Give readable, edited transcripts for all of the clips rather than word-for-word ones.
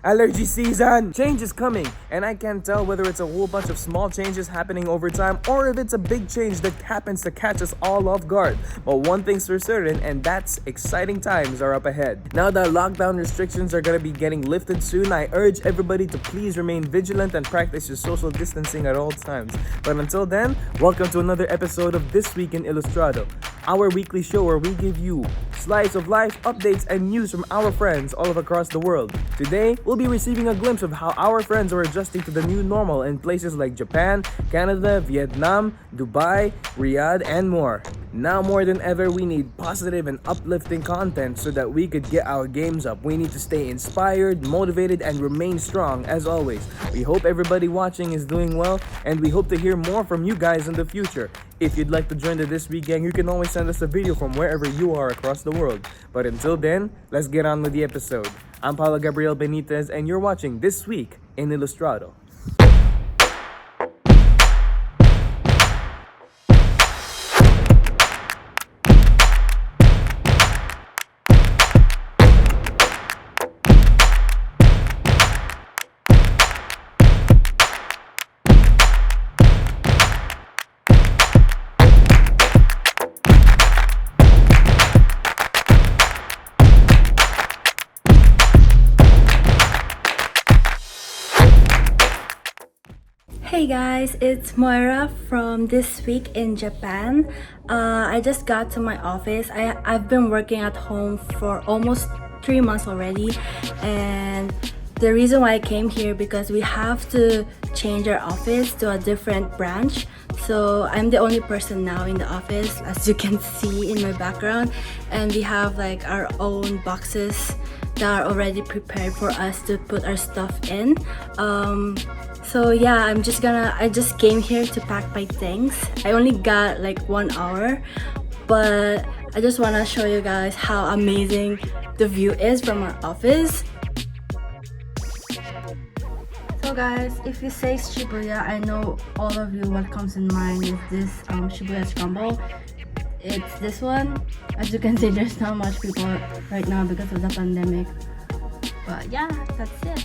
Allergy season! Change is coming, and I can't tell whether it's a whole bunch of small changes happening over time or if it's a big change that happens to catch us all off guard. But one thing's for certain, and that's exciting times are up ahead. Now that lockdown restrictions are gonna be getting lifted soon, I urge everybody to please remain vigilant and practice your social distancing at all times. But until then, welcome to another episode of This Week in Ilustrado, our weekly show where we give you slice of life, updates, and news from our friends all across the world. Today, we'll be receiving a glimpse of how our friends are adjusting to the new normal in places like Japan, Canada, Vietnam, Dubai, Riyadh, and more. Now more than ever, we need positive and uplifting content so that we could get our games up. We need to stay inspired, motivated, and remain strong as always. We hope everybody watching is doing well, and we hope to hear more from you guys in the future. If you'd like to join the This Week gang, you can always send us a video from wherever you are across the world. But until then, let's get on with the episode. I'm Paolo Benitez, and you're watching This Week in Ilustrado. Hey guys, it's Moira from This Week in Japan. I just got to my office. I've been working at home for almost 3 months already, and the reason why I came here because we have to change our office to a different branch. So I'm the only person now in the office, as you can see in my background, and we have like our own boxes that are already prepared for us to put our stuff in. So yeah, I just came here to pack my things. I only got like 1 hour, but I just want to show you guys how amazing the view is from our office. So guys, if you say Shibuya, I know all of you what comes in mind is this Shibuya scramble. It's this one. As you can see, there's not much people right now because of the pandemic. But yeah, that's it.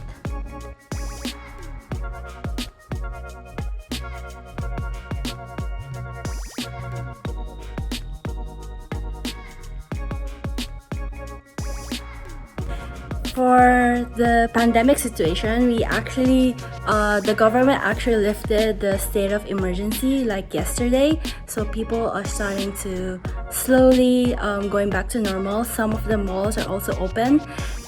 For the pandemic situation, the government actually lifted the state of emergency like yesterday. So people are starting to slowly going back to normal. Some of the malls are also open.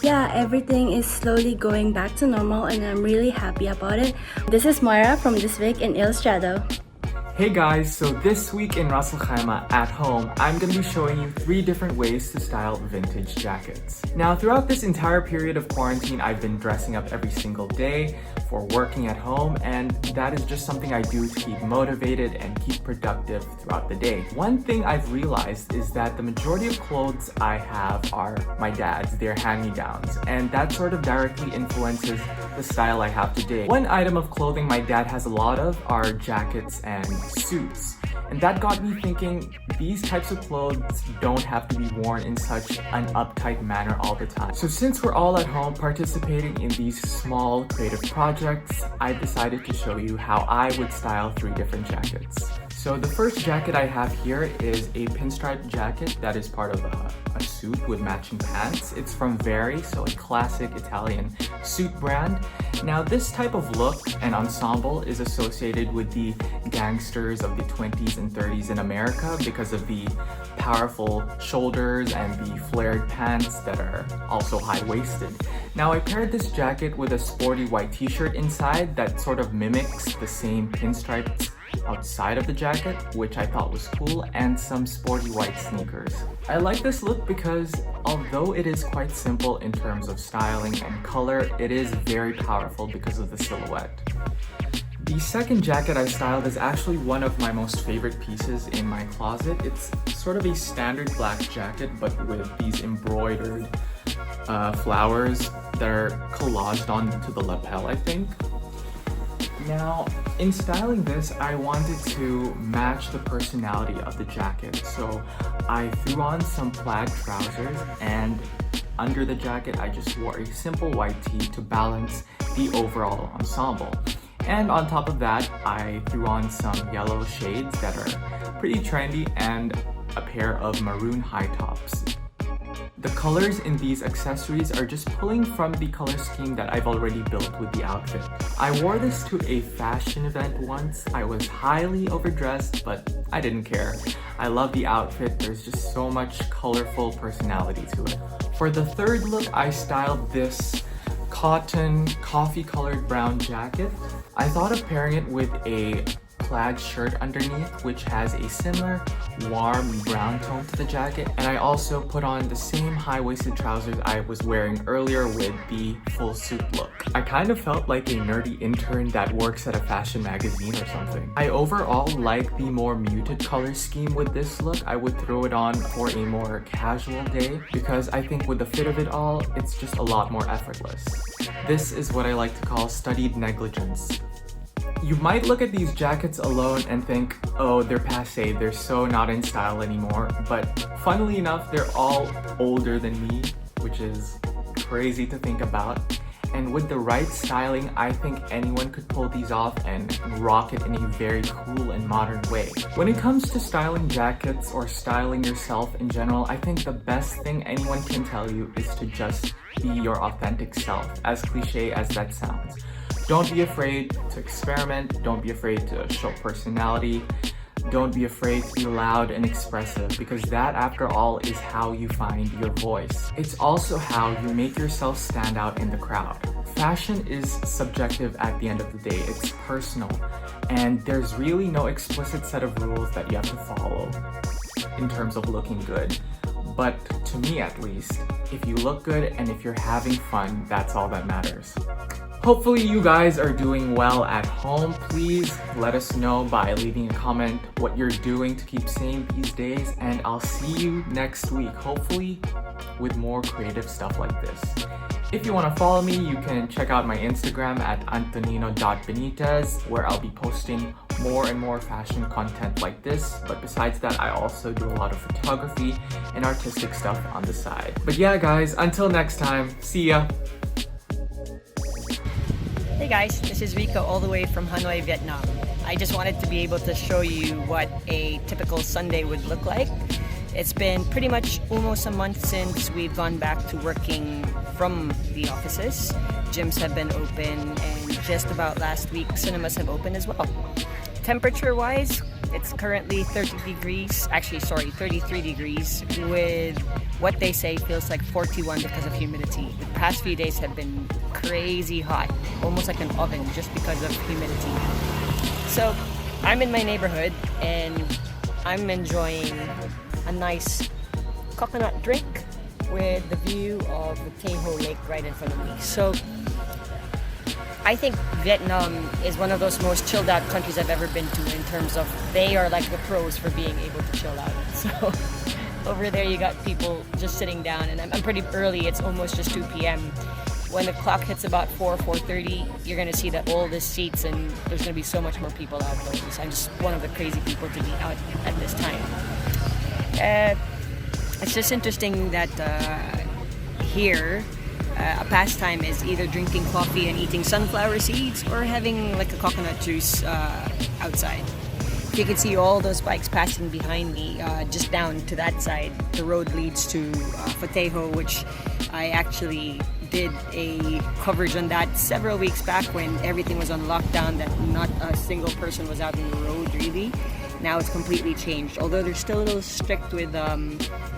Yeah, everything is slowly going back to normal, and I'm really happy about it. This is Moira from This Week in Ilustrado. Hey guys, so this week in Ras Al Khaimah at home, I'm going to be showing you 3 different ways to style vintage jackets. Now, throughout this entire period of quarantine, I've been dressing up every single day for working at home, and that is just something I do to keep motivated and keep productive throughout the day. One thing I've realized is that the majority of clothes I have are my dad's, they're hand-me-downs, and that sort of directly influences the style I have today. One item of clothing my dad has a lot of are jackets and suits. And that got me thinking, these types of clothes don't have to be worn in such an uptight manner all the time. So since we're all at home participating in these small creative projects, I decided to show you how I would style 3 different jackets. So the first jacket I have here is a pinstripe jacket that is part of a suit with matching pants. It's from Very, so a classic Italian suit brand. Now this type of look and ensemble is associated with the gangsters of the 20s and 30s in America because of the powerful shoulders and the flared pants that are also high-waisted. Now I paired this jacket with a sporty white t-shirt inside that sort of mimics the same pinstripes outside of the jacket, which I thought was cool, and some sporty white sneakers. I like this look because although it is quite simple in terms of styling and color, it is very powerful because of the silhouette. The second jacket I styled is actually one of my most favorite pieces in my closet. It's sort of a standard black jacket, but with these embroidered flowers that are collaged onto the lapel, I think. Now, in styling this, I wanted to match the personality of the jacket. So I threw on some plaid trousers and under the jacket, I just wore a simple white tee to balance the overall ensemble. And on top of that, I threw on some yellow shades that are pretty trendy and a pair of maroon high tops. The colors in these accessories are just pulling from the color scheme that I've already built with the outfit. I wore this to a fashion event once. I was highly overdressed, but I didn't care. I love the outfit. There's just so much colorful personality to it. For the third look, I styled this cotton coffee colored brown jacket. I thought of pairing it with a plaid shirt underneath, which has a similar warm brown tone to the jacket, and I also put on the same high-waisted trousers I was wearing earlier with the full suit look. I kind of felt like a nerdy intern that works at a fashion magazine or something. I overall like the more muted color scheme with this look. I would throw it on for a more casual day because I think with the fit of it all, it's just a lot more effortless. This is what I like to call studied negligence. You might look at these jackets alone and think, oh, they're passé, they're so not in style anymore. But funnily enough, they're all older than me, which is crazy to think about. And with the right styling, I think anyone could pull these off and rock it in a very cool and modern way. When it comes to styling jackets or styling yourself in general, I think the best thing anyone can tell you is to just be your authentic self, as cliche as that sounds. Don't be afraid to experiment, don't be afraid to show personality, don't be afraid to be loud and expressive, because that, after all, is how you find your voice. It's also how you make yourself stand out in the crowd. Fashion is subjective at the end of the day, it's personal, and there's really no explicit set of rules that you have to follow in terms of looking good. But to me at least, if you look good and if you're having fun, that's all that matters. Hopefully you guys are doing well at home. Please let us know by leaving a comment what you're doing to keep sane these days, and I'll see you next week, hopefully with more creative stuff like this. If you want to follow me, you can check out my Instagram at antonino.benitez, where I'll be posting more and more fashion content like this. But besides that, I also do a lot of photography and artistic stuff on the side. But yeah guys, until next time, see ya! Hey guys, this is Rica all the way from Hanoi, Vietnam. I just wanted to be able to show you what a typical Sunday would look like. It's been pretty much almost a month since we've gone back to working from the offices. Gyms have been open, and just about last week, cinemas have opened as well. Temperature-wise, it's currently 33 degrees, with what they say feels like 41 because of humidity. The past few days have been crazy hot, almost like an oven just because of humidity. So I'm in my neighborhood and I'm enjoying a nice coconut drink with the view of the Tahoe Lake right in front of me. So I think Vietnam is one of those most chilled out countries I've ever been to, in terms of they are like the pros for being able to chill out. So over there you got people just sitting down, and I'm pretty early, it's almost just 2 p.m. When the clock hits about 4:30, you're gonna see that all the seats, and there's gonna be so much more people out there. So I'm just one of the crazy people to be out at this time. It's just interesting that here, a pastime is either drinking coffee and eating sunflower seeds or having like a coconut juice outside. You can see all those bikes passing behind me. Just down to that side, the road leads to Fatejo, which I actually did a coverage on that several weeks back when everything was on lockdown, that not a single person was out on the road really. Now it's completely changed. Although they're still a little strict with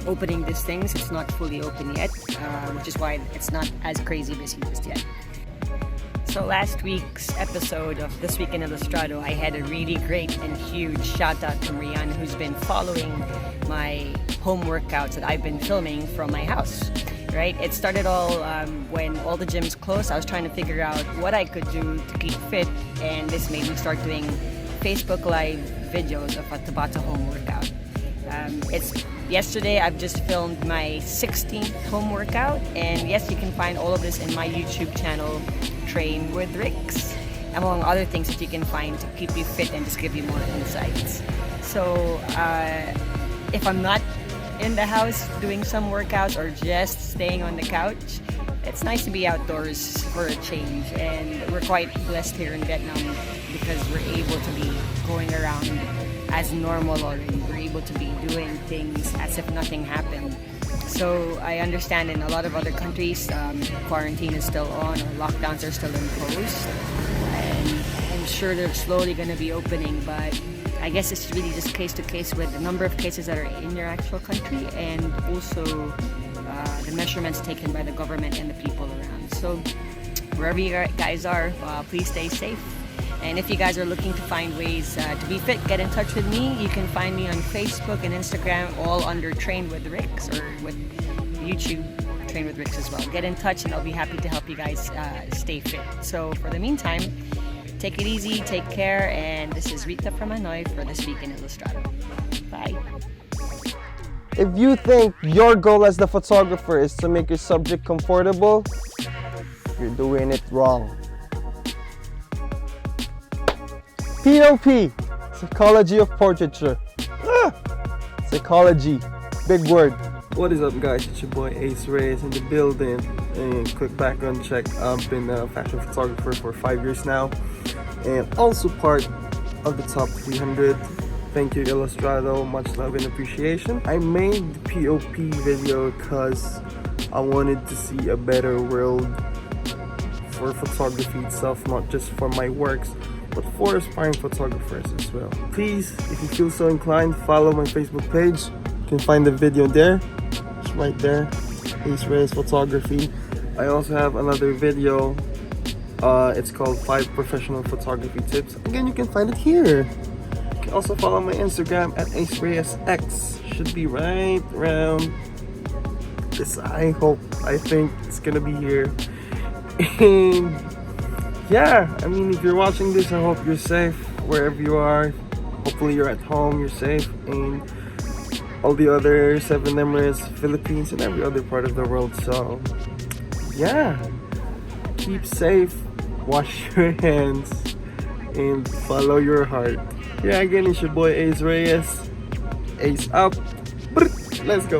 opening these things, it's not fully open yet, which is why it's not as crazy busy just yet. So last week's episode of This Week in Ilustrado, I had a really great and huge shout out to Rian, who's been following my home workouts that I've been filming from my house. Right? It started all when all the gyms closed. I was trying to figure out what I could do to keep fit, and this made me start doing Facebook Live videos of a Tabata home workout. Yesterday I've just filmed my 16th home workout, and yes, you can find all of this in my YouTube channel, Train with Ricks, among other things that you can find to keep you fit and just give you more insights. So if I'm not in the house doing some workouts or just staying on the couch, it's nice to be outdoors for a change. And we're quite blessed here in Vietnam because we're able to be going around as normal already. We're able to be doing things as if nothing happened. So I understand in a lot of other countries, quarantine is still on or lockdowns are still imposed. And I'm sure they're slowly going to be opening, but I guess it's really just case to case with the number of cases that are in your actual country and also the measurements taken by the government and the people around. So wherever you guys are, please stay safe. And if you guys are looking to find ways to be fit, get in touch with me. You can find me on Facebook and Instagram, all under Train with Ricks, or with YouTube, Train with Ricks as well. Get in touch and I'll be happy to help you guys stay fit. So for the meantime, take it easy, take care, and this is Rita from Hanoi for This Week in Ilustrado. Bye. If you think your goal as the photographer is to make your subject comfortable, you're doing it wrong. POP, Psychology of Portraiture. Psychology, big word. What is up, guys? It's your boy Ace Reyes in the building. And quick background check, I've been a fashion photographer for 5 years now and also part of the top 300. Thank you, Ilustrado. Much love and appreciation. I made the POP video because I wanted to see a better world for photography itself, not just for my works, but for aspiring photographers as well. Please, if you feel so inclined, follow my Facebook page. You can find the video there. It's right there. Ace Reyes Photography. I also have another video. It's called 5 Professional Photography Tips. Again, you can find it here. You can also follow my Instagram at AceReyesX. Should be right around this. I think it's gonna be here. And yeah, I mean, if you're watching this, I hope you're safe wherever you are. Hopefully you're at home, you're safe, and all the other 7 Emirates, Philippines, and every other part of the world. So yeah, keep safe, wash your hands, and follow your heart. Yeah, again, it's your boy Ace Reyes. Ace up. Let's go.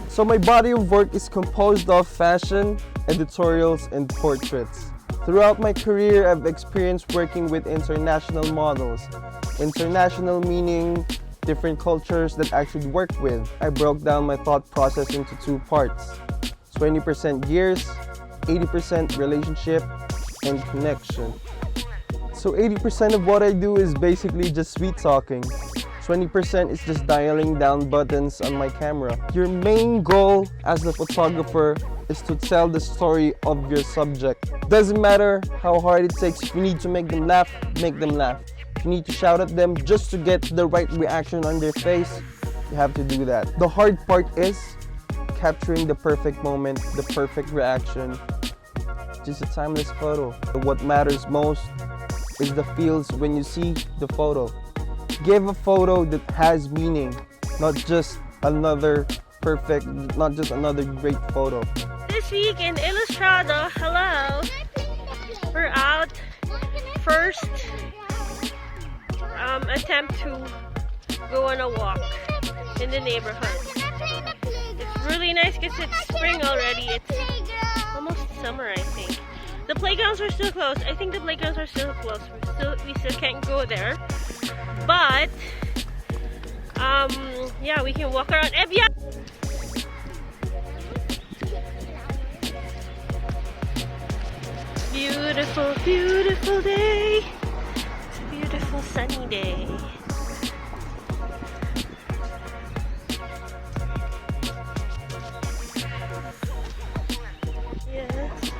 So my body of work is composed of fashion, editorials, and portraits. Throughout my career, I've experienced working with international models. International meaning different cultures that I should work with. I broke down my thought process into 2 parts. 20% gears, 80% relationship and connection. So 80% of what I do is basically just sweet talking. 20% is just dialing down buttons on my camera. Your main goal as a photographer is to tell the story of your subject. Doesn't matter how hard it takes. If you need to make them laugh, make them laugh. If you need to shout at them just to get the right reaction on their face, you have to do that. The hard part is capturing the perfect moment, the perfect reaction. Just a timeless photo. What matters most is the feels when you see the photo. Give a photo that has meaning, not just another perfect, not just another great photo. This week in Ilustrado, hello, we're out. First attempt to go on a walk in the neighborhood. It's really nice because it's spring already. It's almost summer, I think. The playgrounds are still closed. I think the playgrounds are still closed. We still can't go there. But yeah, we can walk around. Ebya! Beautiful, beautiful day. It's a beautiful sunny day. Yes.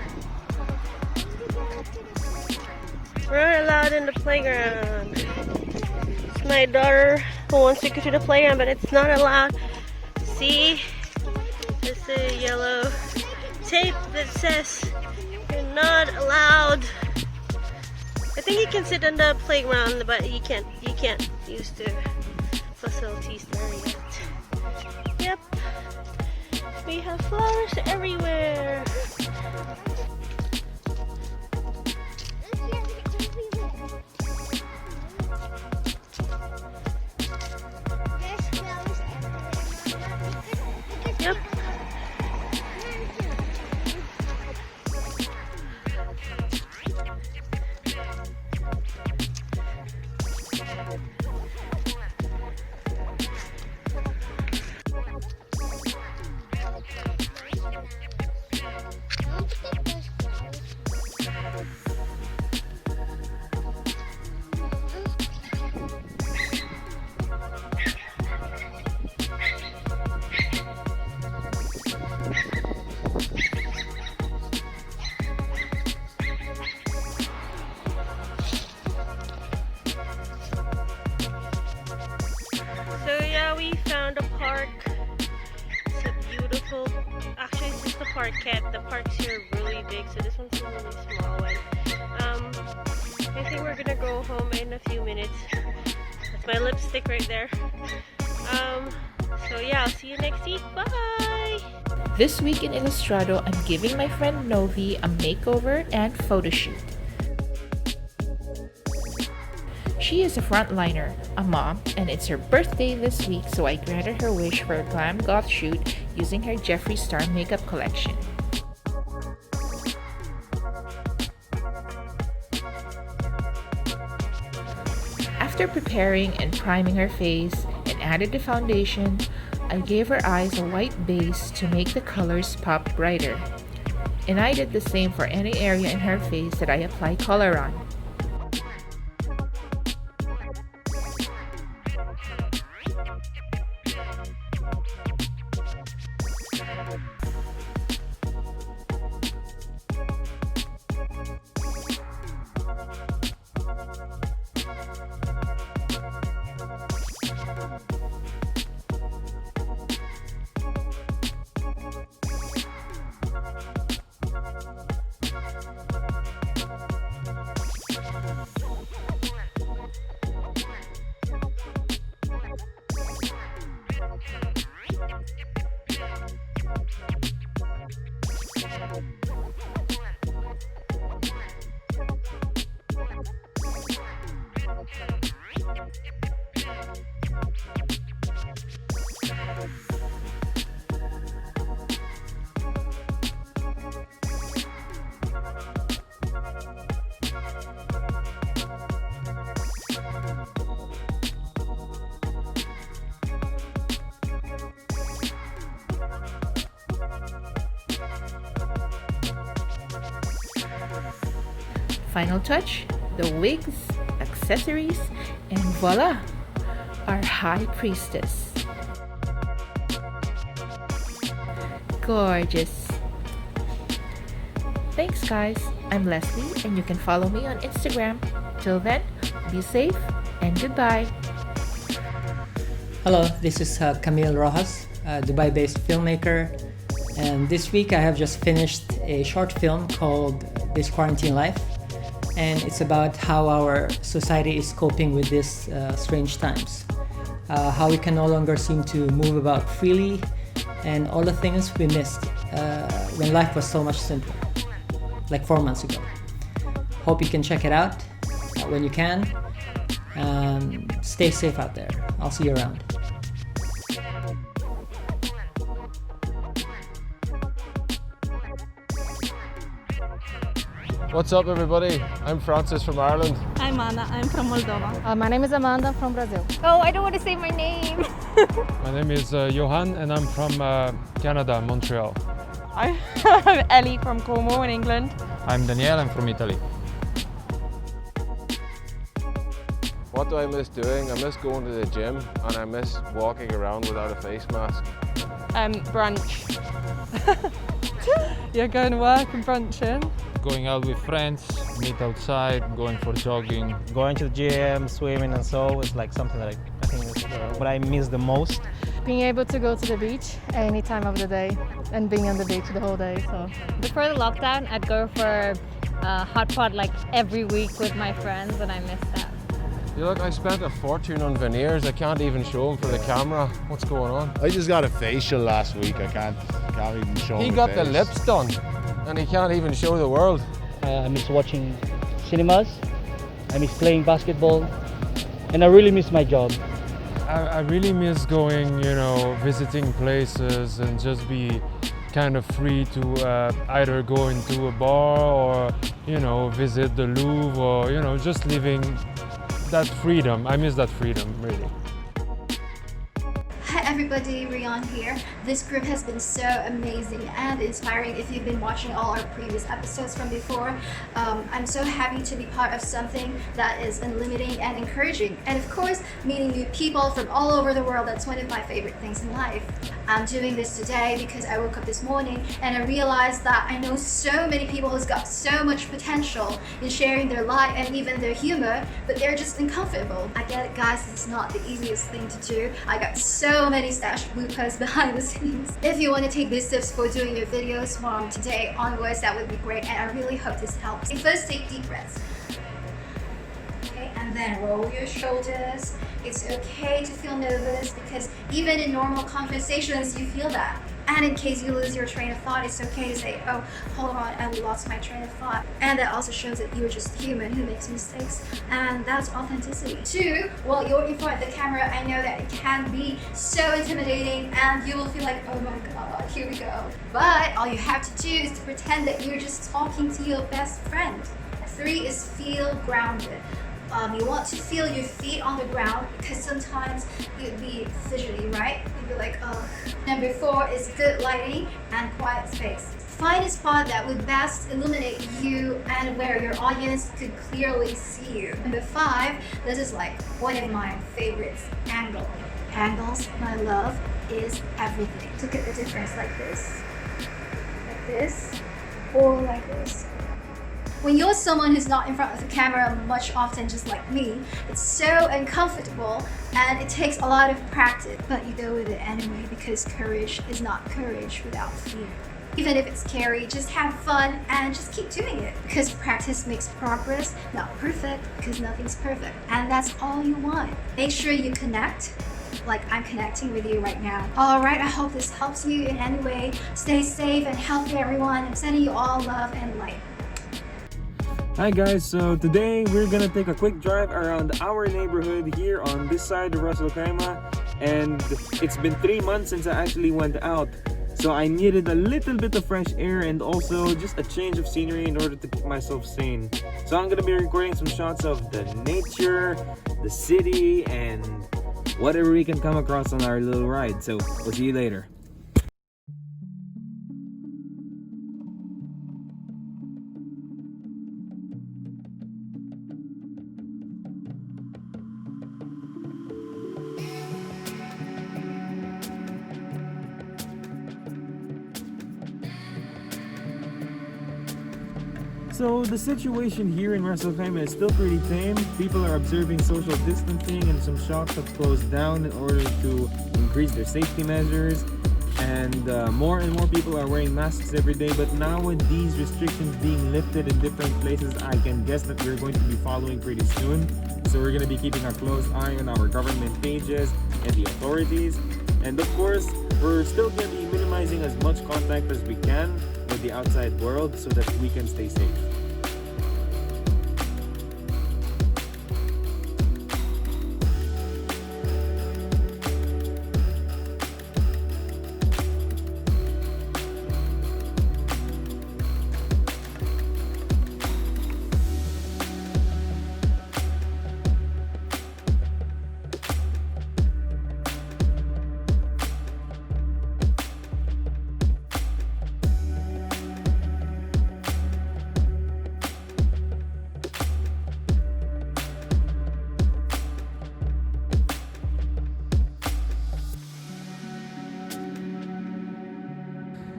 We're not allowed in the playground. It's my daughter who wants to go to the playground, but it's not allowed. See? There's a yellow tape that says you're not allowed. I think you can sit on the playground, but you can't use the facilities there yet. Yep. We have flowers everywhere. parkette. The parks here are really big, so this one's a really small one. I think we're gonna go home in a few minutes. That's my lipstick right there. So yeah, I'll see you next week. Bye! This week in Ilustrado, I'm giving my friend Novi a makeover and photo shoot. She is a frontliner, a mom, and it's her birthday this week, so I granted her wish for a glam goth shoot using her Jeffree Star makeup collection. After preparing and priming her face and added the foundation, I gave her eyes a white base to make the colors pop brighter. And I did the same for any area in her face that I apply color on. Final touch, the wigs, accessories, and voila! Our high priestess. Gorgeous. Thanks guys, I'm Leslie and you can follow me on Instagram. Till then, be safe and goodbye. Hello, this is Kamil Roxas, a Dubai-based filmmaker, and this week I have just finished a short film called This Quarantine Life, and it's about how our society is coping with these strange times. How we can no longer seem to move about freely, and all the things we missed when life was so much simpler, like 4 months ago. Hope you can check it out when you can. Stay safe out there. I'll see you around. What's up everybody? I'm Francis from Ireland. I'm Anna, I'm from Moldova. My name is Amanda from Brazil. Oh, I don't want to say my name. My name is Johan and I'm from Canada, Montreal. I'm Ellie from Como in England. I'm Danielle, I'm from Italy. What do I miss doing? I miss going to the gym and I miss walking around without a face mask. Brunch. You're going to work and brunching. Going out with friends, meet outside, going for jogging. Going to the gym, swimming and so is like something that I think is what I miss the most. Being able to go to the beach any time of the day and being on the beach the whole day. So before the lockdown, I'd go for a hot pot like every week with my friends and I miss that. You look, I spent a fortune on veneers. I can't even show them for the camera. What's going on? I just got a facial last week. I can't even show He my got face. the lips done and he can't even show the world. I miss watching cinemas, I miss playing basketball, and I really miss my job. I really miss going, visiting places and just be kind of free to either go into a bar or, visit the Louvre or, just living that freedom. I miss that freedom, really. Hi everybody, Rian here. This group has been so amazing and inspiring if you've been watching all our previous episodes from before. I'm so happy to be part of something that is unlimiting and encouraging. And of course, meeting new people from all over the world, that's one of my favorite things in life. I'm doing this today because I woke up this morning and I realized that I know so many people who's got so much potential in sharing their life and even their humor, but they're just uncomfortable. I get it guys, it's not the easiest thing to do. I got so many stashed bloopers behind the scenes teams. If you want to take these tips for doing your videos from today onwards, that would be great, and I really hope this helps. First, take deep breaths. Okay, and then roll your shoulders. It's okay to feel nervous because even in normal conversations, you feel that. And in case you lose your train of thought, it's okay to say, oh, hold on, I lost my train of thought. And that also shows that you're just human who makes mistakes. And that's authenticity. 2, while you're in front of the camera, I know that it can be so intimidating and you will feel like, oh my God, here we go. But all you have to do is to pretend that you're just talking to your best friend. 3 is feel grounded. You want to feel your feet on the ground because sometimes you'd be fidgety, right? You'd be like, oh. Number 4 is good lighting and quiet space. Find a spot that would best illuminate you and where your audience could clearly see you. Number 5, this is like one of my favorites, angle. Angles, my love, is everything. Look at the difference like this, or like this. When you're someone who's not in front of the camera much often, just like me, it's so uncomfortable and it takes a lot of practice, but you go with it anyway because courage is not courage without fear. Even if it's scary, just have fun and just keep doing it because practice makes progress, not perfect because nothing's perfect, and that's all you want. Make sure you connect like I'm connecting with you right now. Alright, I hope this helps you in any way. Stay safe and healthy, everyone. I'm sending you all love and light. Hi guys, so today we're gonna take a quick drive around our neighborhood here on this side of Ras Al Khaimah, and it's been 3 months since I actually went out, so I needed a little bit of fresh air and also just a change of scenery in order to keep myself sane. So I'm gonna be recording some shots of the nature, the city, and whatever we can come across on our little ride. So we'll see you later. So the situation here in Ras Al Khaimah is still pretty tame. People are observing social distancing and some shops have closed down in order to increase their safety measures. And more and more people are wearing masks every day. But now with these restrictions being lifted in different places, I can guess that we're going to be following pretty soon. So we're going to be keeping a close eye on our government pages and the authorities. And of course, we're still going to be minimizing as much contact as we can with the outside world so that we can stay safe.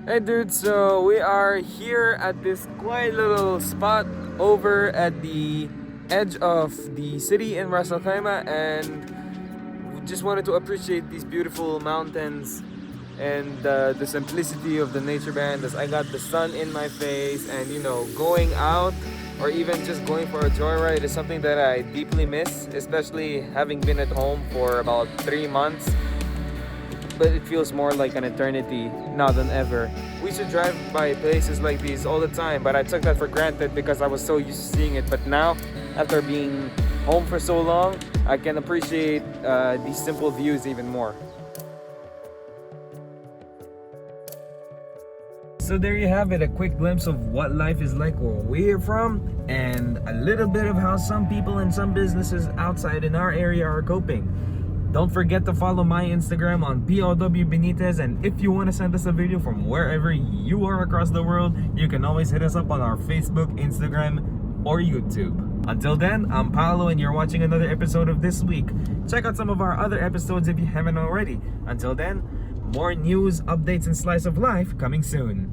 Hey dude, so we are here at this quiet little spot over at the edge of the city in Ras Al Khaimah, and we just wanted to appreciate these beautiful mountains and the simplicity of the nature band as I got the sun in my face. And you know, going out or even just going for a joyride is something that I deeply miss, especially having been at home for about 3 months. But it feels more like an eternity now than ever. We should drive by places like these all the time, but I took that for granted because I was so used to seeing it. But now, after being home for so long, I can appreciate these simple views even more. So there you have it, a quick glimpse of what life is like where we're from, and a little bit of how some people and some businesses outside in our area are coping. Don't forget to follow my Instagram on Paolo Benitez, and if you want to send us a video from wherever you are across the world, you can always hit us up on our Facebook, Instagram, or YouTube. Until then, I'm Paolo and you're watching another episode of This Week. Check out some of our other episodes if you haven't already. Until then, more news, updates, and slice of life coming soon.